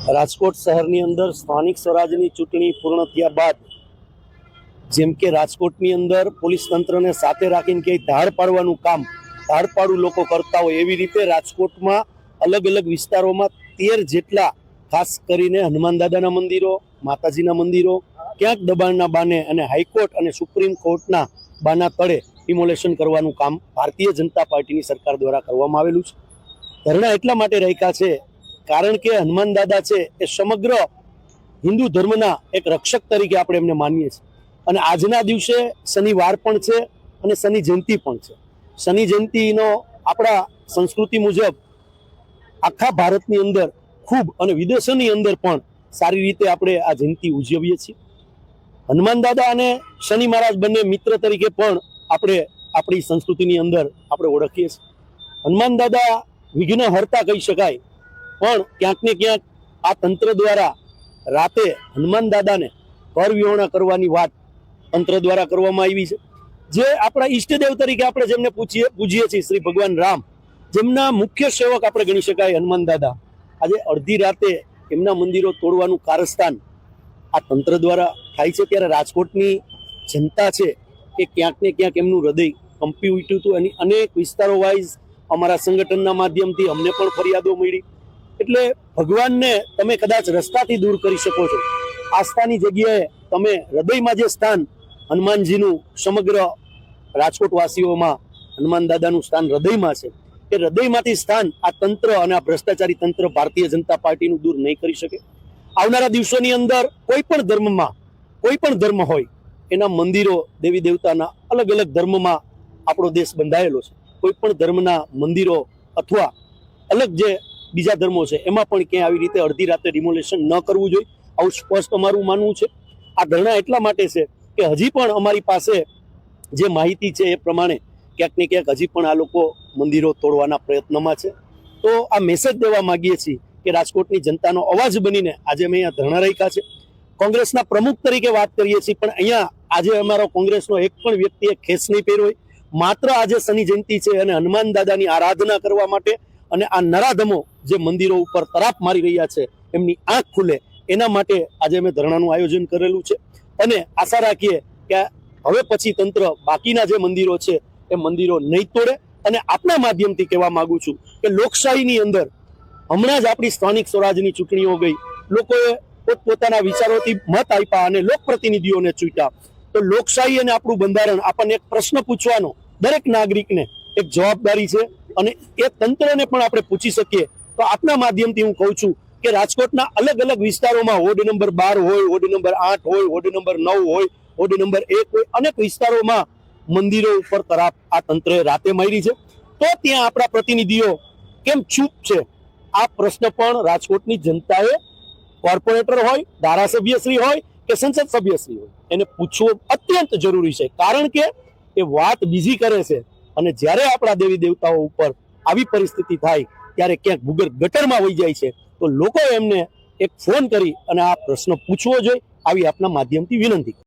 રાજકોટ શહેરની અંદર સ્થાનિક સ્વરાજની ચૂંટણી પૂર્ણ થયા બાદ જેમ કે રાજકોટની અંદર પોલીસ તંત્રને સાથે રાખીને કે ધાડ પાડવાનું કામ ધાડપાડું લોકો કરતા હોય એવી રીતે રાજકોટમાં અલગ અલગ વિસ્તારોમાં 13 જેટલા ખાસ કરીને હનુમાન દાદાના મંદિરો, માતાજીના મંદિરો ક્યાંક દબાણના બાને અને હાઈકોર્ટ અને સુપ્રીમ કોર્ટના બાના તળે ડિમોલેશન કરવાનું કામ ભારતીય જનતા પાર્ટીની સરકાર દ્વારા કરવામાં આવેલું છે। ધરણા એટલા માટે રાખ્યા છે કારણ કે હનુમાન દાદા છે એ સમગ્ર હિન્દુ ધર્મના એક રક્ષક તરીકે આપણે એમને માનીએ છીએ અને આજના દિવસે શનિવાર પણ છે અને શનિ જયંતિ પણ છે। શનિ જયંતિનો આપણા સંસ્કૃતિ મુજબ આખા ભારતની અંદર ખૂબ અને વિદેશોની અંદર પણ સારી રીતે આપણે આ જયંતિ ઉજવીએ છીએ। હનુમાન દાદા અને શનિ મહારાજ બંને મિત્ર તરીકે પણ આપણે આપણી સંસ્કૃતિની અંદર આપણે ઓળખીએ છીએ। હનુમાન દાદા વિઘ્ન હરતા કહી શકાય, પણ ક્યાંક ને ક્યાંક આ તંત્ર દ્વારા રાતે હનુમાન દાદાને ઘર વિહોણા કરવાની વાત તંત્ર દ્વારા કરવામાં આવી છે। જે આપણા ઈષ્ટદેવ તરીકે આપણે જેમને પૂજીએ છીએ શ્રી ભગવાન રામ, જેમના મુખ્ય સેવક આપણે ગણી શકાય હનુમાન દાદા, આજે અડધી રાતે એમના મંદિરો તોડવાનું કારસ્તાન આ તંત્ર દ્વારા થાય છે। ત્યારે રાજકોટની જનતા છે એ ક્યાંક ને ક્યાંક એમનું હૃદય કંપી ઉઠ્યું હતું અને અનેક વિસ્તારો વાઇઝ અમારા સંગઠનના માધ્યમથી અમને પણ ફરિયાદો મળી। એટલે ભગવાનને તમે કદાચ રસ્તાથી દૂર કરી શકો છો, આસ્થાની જગ્યાએ તમે હૃદયમાં જે સ્થાન હનુમાનજીનું સમગ્ર રાજકોટ વાસીઓમાં હનુમાન દાદાનું સ્થાન હૃદયમાં છે, એ હૃદયમાંથી સ્થાન આ તંત્ર અને આ ભ્રષ્ટાચારી તંત્ર ભારતીય જનતા પાર્ટીનું દૂર નહીં કરી શકે। આવનારા દિવસોની અંદર કોઈ પણ ધર્મમાં કોઈ પણ ધર્મ હોય એના મંદિરો દેવી દેવતાના અલગ અલગ ધર્મમાં આપણો દેશ બંધાયેલો છે। કોઈ પણ ધર્મના મંદિરો અથવા અલગ જે બીજા ધર્મો છે એમાં પણ ક્યાંય આવી રીતે અડધી રાતે ડિમોલેશન ન કરવું જોઈએ, આવું સ્પષ્ટ અમારું માનવું છે। આ ધરણા એટલા માટે છે કે હજી પણ અમારી પાસે જે માહિતી છે એ પ્રમાણે ક્યાંક ને ક્યાંક હજી પણ આ લોકો મંદિરો તોડવાના પ્રયત્નમાં છે। તો આ મેસેજ દેવા માંગીએ છીએ કે રાજકોટની જનતાનો અવાજ બનીને આજે અમે અહીંયા ધરણા રાખ્યા છે। કોંગ્રેસના પ્રમુખ તરીકે વાત કરીએ છીએ, પણ અહીંયા આજે અમારો કોંગ્રેસનો એક પણ વ્યક્તિએ ખેસ નહીં પહેર્યો હોય। માત્ર આજે શનિ જયંતિ છે અને હનુમાન દાદાની આરાધના કરવા માટે અને આ નરાધમો જે મંદિરો ઉપર તરાપ મારી રહ્યા છે એમની આંખ ખુલે એના માટે આજે અમે ધરણાનું આયોજન કરેલું છે અને આશા રાખીએ કે હવે પછી તંત્ર બાકીના જે મંદિરો છે એ મંદિરો નહીં તોડે। અને આપણા માધ્યમથી કહેવા માંગુ છું કે લોકશાહીની અંદર હમણાં જ આપણી સ્થાનિક સ્વરાજની ચૂંટણીઓ ગઈ, લોકોએ પોતપોતાના વિચારોથી મત આપ્યા અને લોકપ્રતિનિધિઓને ચૂંટ્યા। તો લોકશાહી અને આપણું બંધારણ આપણને એક પ્રશ્ન પૂછવાનો દરેક નાગરિકને એક જવાબદારી છે અને એ તંત્રને પણ આપણે પૂછી શકીએ। તો આપના માધ્યમથી હું કહું છું કે રાજકોટના અલગ અલગ વિસ્તારોમાં વોર્ડ નંબર 12 હોય, વોર્ડ નંબર 8 હોય, વોર્ડ નંબર 9 હોય, વોર્ડ નંબર 1 હોય, અનેક વિસ્તારોમાં મંદિરો ઉપર તરાપ આ તંત્રએ રાતે મારી છે। તો ત્યાં આપણા પ્રતિનિધિઓ કેમ ચૂપ છે? આ પ્રશ્ન પણ રાજકોટની જનતાએ કોર્પોરેટર હોય, ધારાસભ્યશ્રી હોય કે સંસદ સભ્યશ્રી હોય એને પૂછવો અત્યંત જરૂરી છે, કારણ કે એ વાત બીજી કરે છે અને જ્યારે આપણા દેવી દેવતાઓ ઉપર આવી પરિસ્થિતિ થાય ત્યારે ક્યાંક ભૂગર્ભ ગટરમાં વહી જાય છે। તો લોકોએ એમને એક ફોન કરી અને આ પ્રશ્ન પૂછવો જોઈએ, આવી આપના માધ્યમથી વિનંતી।